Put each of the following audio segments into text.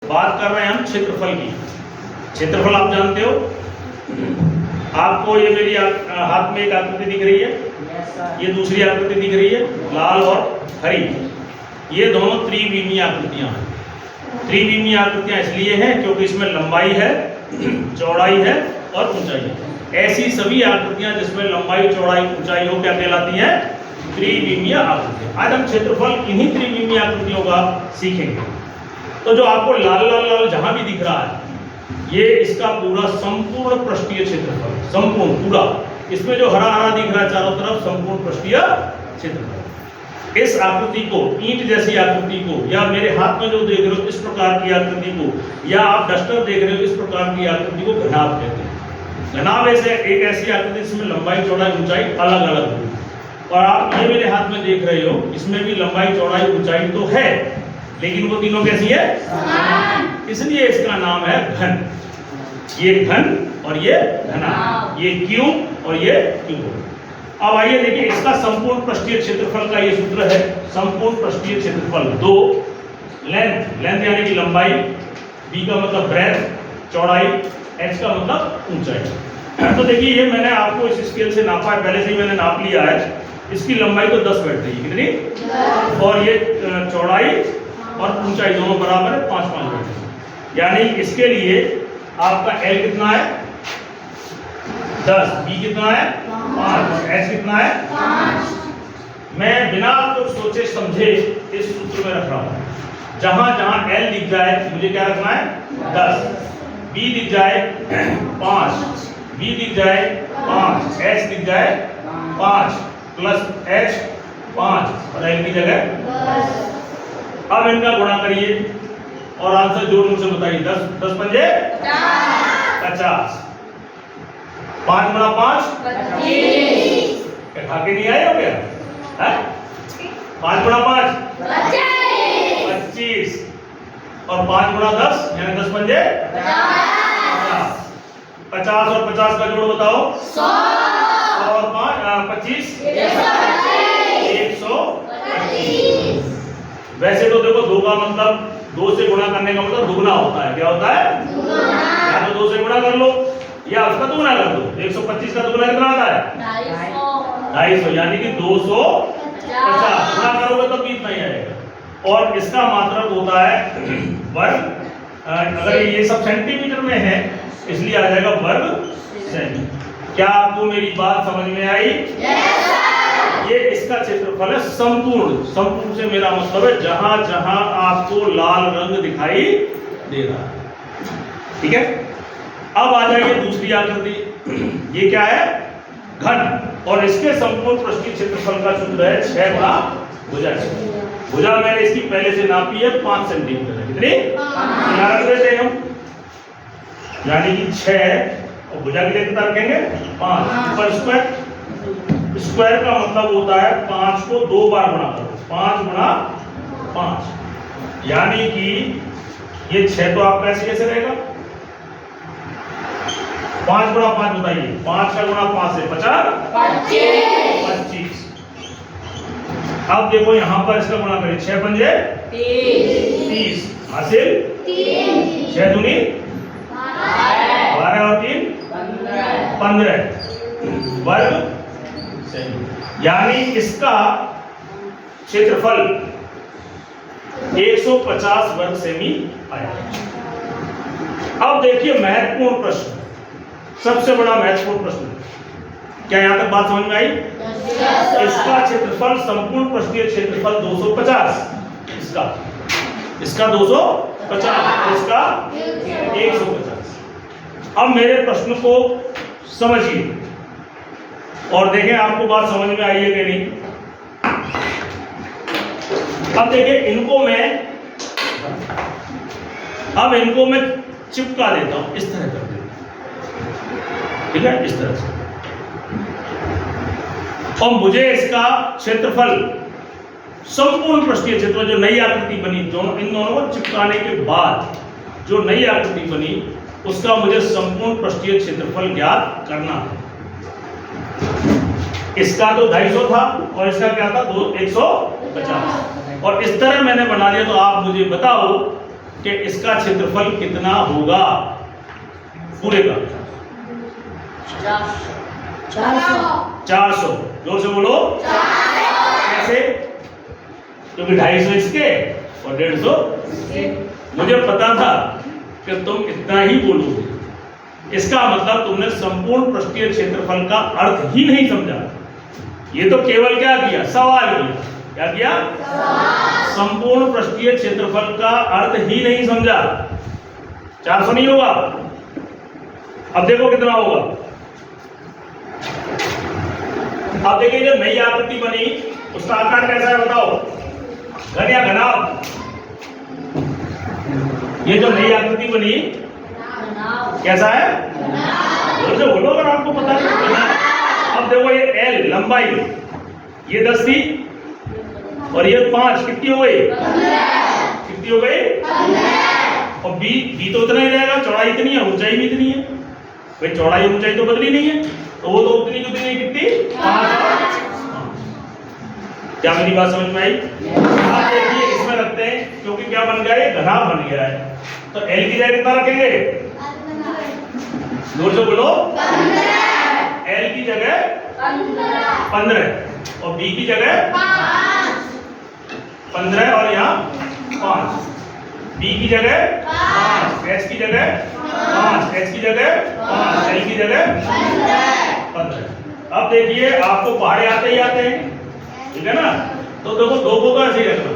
बात कर रहे हैं हम क्षेत्रफल की। क्षेत्रफल आप जानते हो, आपको ये मेरी हाथ में एक आकृति दिख रही है, ये दूसरी आकृति दिख रही है लाल और हरी, ये दोनों त्रिविमीय आकृतियां हैं। त्रिविमीय आकृतियां इसलिए हैं क्योंकि इसमें लंबाई है, चौड़ाई है और ऊंचाई है। ऐसी सभी आकृतियां जिसमें लंबाई, चौड़ाई, ऊंचाई हो क्या कहलाती हैं? त्रिविमीय आकृतियां। आज हम क्षेत्रफल इन्हीं त्रिविमीय आकृतियों का सीखेंगे। तो जो आपको लाल लाल लाल जहां भी दिख रहा है, ये इसका पूरा संपूर्ण पृष्ठीय क्षेत्रफल, संपूर्ण पूरा। इसमें जो हरा हरा दिख रहा है चारों तरफ, संपूर्ण पृष्ठीय क्षेत्रफल। इस आकृति को, ईंट जैसी आकृति को, या मेरे हाथ में जो देख रहे हो इस प्रकार की आकृति को, या आप डस्टर देख रहे हो इस प्रकार की आकृति को घनाभ कहते हैं। घनाभ ऐसे एक ऐसी आकृति जिसमें लंबाई, चौड़ाई, ऊंचाई अलग अलग हो। और आप ये मेरे हाथ में देख रहे हो, इसमें भी लंबाई, चौड़ाई, ऊंचाई तो है, लेकिन वो तीनों कैसी है? इसलिए इसका नाम है घन। ये घन और ये घना, ये क्यूब और ये क्यूब। अब आइए देखिए इसका संपूर्ण पृष्ठीय क्षेत्रफल का ये सूत्र है। संपूर्ण पृष्ठीय क्षेत्रफल 2 लेंथ, लेंथ यानी कि लंबाई, b का मतलब ब्रेथ, चौड़ाई, h का मतलब ऊंचाई। तो देखिए ये मैंने आपको इस स्केल से नापा है, पहले से ही मैंने नाप लिया है। इसकी लंबाई तो 10 बैठ रही है, कितनी? और ये चौड़ाई और ऊंचाई दोनों बराबर है, 5-5 बैठ रही है। यानी इसके लिए आपका L कितना है? 10, B कितना है? 5, H कितना है? 5। मैं बिना कुछ सोचे समझे इस सूत्र में रख रहा हूं। जहां जहां L दिख जाए मुझे क्या रखना है? 10, B दिख जाए 5, B दिख जाए 5, H दिख जाए 5 प्लस H 5 और L की जगह 10। अब इनका गुणा करिए और आंसर जोड़ मुझसे बताइए। 10 पंजे 50, 5 गुणा 5 25। खा के नहीं आए हो क्या? 5 गुणा 5 25 और 5 गुणा 10 यानी 10 पंजे 50। 50 और 50 का जोड़ बताओ। 100 और 25 125। वैसे तो देखो 2 का मतलब 2 से गुणा करने का मतलब दुगना होता है। क्या होता है? या तो 2 से गुणा कर लो या उसका दुगना कर दो। 125 का दुगना कितना आता है? 250, यानी कि 250 गुणा करोगे तो भी इतना ही आएगा। और इसका मात्रक होता है वर्ग। अगर ये सब सेंटीमीटर में है इसलिए आ जाएगा वर्ग सेमी। क्या आपको मेरी बात समझ में आई? ये इसका क्षेत्रफल है संपूर्ण। संपूर्ण से मेरा मतलब है जहां जहां आपको लाल रंग दिखाई दे रहा है। ठीक है, अब आ जाइए दूसरी आकृति। ये क्या है? घन। और इसके संपूर्ण पृष्ठीय क्षेत्रफल का सूत्र है 6 गुणा भुजा। भुजा मैंने इसकी पहले से नापी है 5 सेंटीमीटर है। कितनी? यहाँ रख देते हैं हम, यानी कि 6 और भुजा की लेकर रखेंगे 5 पर स्क्वायर। स्क्वायर का मतलब होता है 5 को 2 बार गुणा करो। 5 गुणा 5 यानी कि ये 6 तो आपका ऐसे कैसे रहेगा? 5 गुणा 5 बताइए। 5 का गुणा 5 से 25। अब देखो यहां पर इसका गुणा करें। 6 पंजे 30 हासिल 6 दूनी 12 और 3 15 वर्ग। यानी इसका क्षेत्रफल 150 वर्ग सेमी आया। अब देखिए महत्वपूर्ण प्रश्न, सबसे बड़ा महत्वपूर्ण प्रश्न। क्या यहां तक बात समझ में आई? इसका क्षेत्रफल, संपूर्ण पृष्ठीय क्षेत्रफल 250। इसका 250, इसका 150। अब मेरे प्रश्न को समझिए और देखें आपको बात समझ में आई है कि नहीं। अब देखिए इनको मैं चिपका देता हूं, इस तरह कर देता हूं। ठीक है, इस तरह से। और मुझे इसका क्षेत्रफल, संपूर्ण पृष्ठीय क्षेत्रफल जो नई आकृति बनी, इन दोनों को चिपकाने के बाद जो नई आकृति बनी उसका मुझे संपूर्ण पृष्ठीय क्षेत्रफल ज्ञात करना है। इसका तो 250 था और इसका क्या था? 150। और इस तरह मैंने बना लिया। तो आप मुझे बताओ कि इसका क्षेत्रफल कितना होगा पूरे का? 400। जोर से बोलो। कैसे? क्योंकि 250 इसके और 150 मुझे पता था कि तुम इतना ही बोलोगे। इसका मतलब तुमने संपूर्ण पृष्ठीय क्षेत्रफल का अर्थ ही नहीं समझा। ये तो केवल क्या किया? सवाल किया। क्या किया? संपूर्ण पृष्ठीय क्षेत्रफल का अर्थ ही नहीं समझा। 400 नहीं होगा। अब देखो कितना होगा। अब देखिए जब नई आकृति बनी उसका आकार कैसा है बताओ? घन या घनाभ? ये जो नई आकृति बनी कैसा है? जोर से बोलो अगर आपको पता है। अब देखो ये L लंबाई ये 10 थी और ये 5 कितनी हो गई? कितनी हो गई? और B तो उतना ही रहेगा, चौड़ाई इतनी है, ऊंचाई भी इतनी है। भाई चौड़ाई ऊंचाई तो बदली नहीं है, तो वो तो उतनी कितनी 5। क्या मेरी बात समझ में आई? आप देखिए इसमें रखते हैं क्योंकि क्या बन गया? ये घनाभ बन गया है। तो L की जगह कितना रखेंगे? जोर से बोलो। 15। L की जगह 15 और B की जगह 15 और यहाँ 5। B की जगह 5, S की जगह 5, S की जगह 5, L की जगह 15। अब देखिए आपको पहाड़े आते ही आते हैं, ठीक है ना? तो देखो दो को तो ऐसे ही रखना।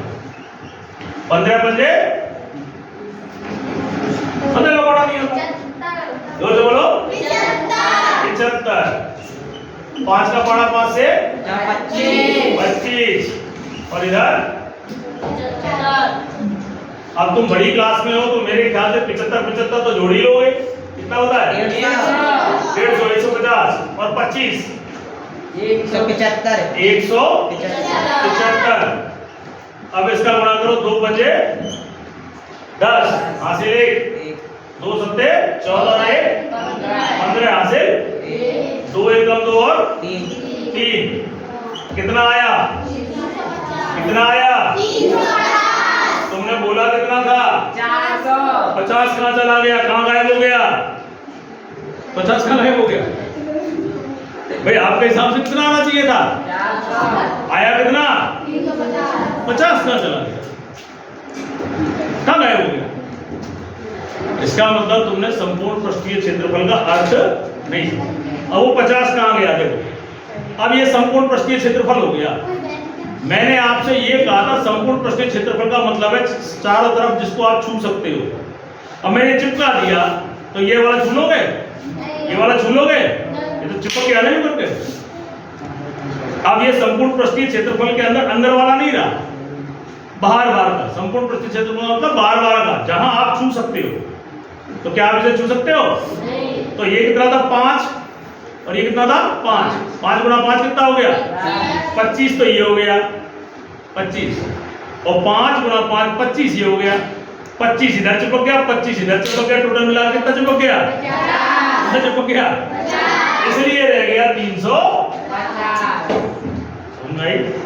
15 पंजे 15 का पढ़ा नहीं होता। जोर से बोलो। 75। 5 का पढ़ा 5 से 25 और इधर। अब तुम बड़ी क्लास में हो तो मेरे ख्याल से 75 तो जोड़ ही लोगे। कितना होता है? 150, 150 और 25 175। 175। अब इसका गुणा करो 2 बजे 10 हासिल 1, 2 सत्ते 14 और 1 15 हासिल 2 एकम 2 और 3। कितना आया? कितना आया? तुमने बोला कितना था? 50 कहाँ चला गया? कहाँ गायब हो गया? 50 कहाँ गायब हो गया? भाई आपके हिसाब से कितना आना चाहिए था? आया कितना? 50 कहाँ चला गया? कहाँ गायब हो गया? इसका मतलब तुमने संपूर्ण पृष्ठीय क्षेत्रफल का अर्थ नहीं समझा। अब वो 50 कहाँ गया? देखो अब ये संपूर्ण पृष्ठीय क्षेत्रफल हो गया। मैंने आपसे ये कहा था संपूर्ण पृष्ठीय क्षेत्रफल का मतलब है चारों तरफ जिसको आप छू सकते हो। अब मैंने चिपका दिया तो ये वाला छू लोगे? ये वाला छू लोगे? ये तो चिपक गया नहीं करके। अब ये संपूर्ण पृष्ठीय क्षेत्रफल के अंदर अंदर वाला नहीं रहा, बाहर का। संपूर्ण पृष्ठीय क्षेत्रफल मतलब बाहर का, जहां आप छू सकते हो। तो क्या आप इसे छू सकते हो? तो ये कितना था? 5 और ये कितना था? 5। 5 गुणा 5 कितना हो गया? 25। तो ये हो गया 25 और 5 गुणा 5 25 ये हो गया। 25 इधर चिपक गया, 25 इधर चिपक गया, टोटल मिला के कितना चिपक गया? कितना चिपक गया? इसलिए रह गया 350।